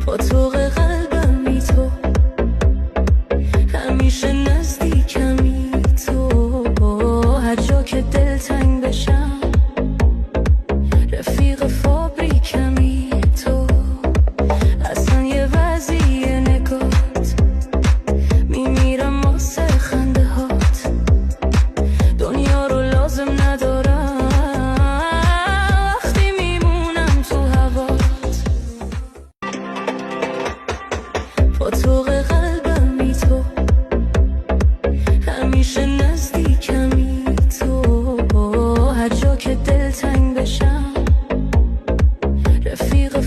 پاتوق قلبمی تو، همیشه نزدیکمی تو، هر جا که دلتنگ بشم رفیق فابریکمی تو. اصلا یه وضعیه نگات میمیرم واسه خنده هات، دنیا رو لازم ندارم وقتی میمونم تو هوات. پاتوق قلبمی تو، همیشه نزدیکمی تو، هر جا که دلتنگ بشم رفیق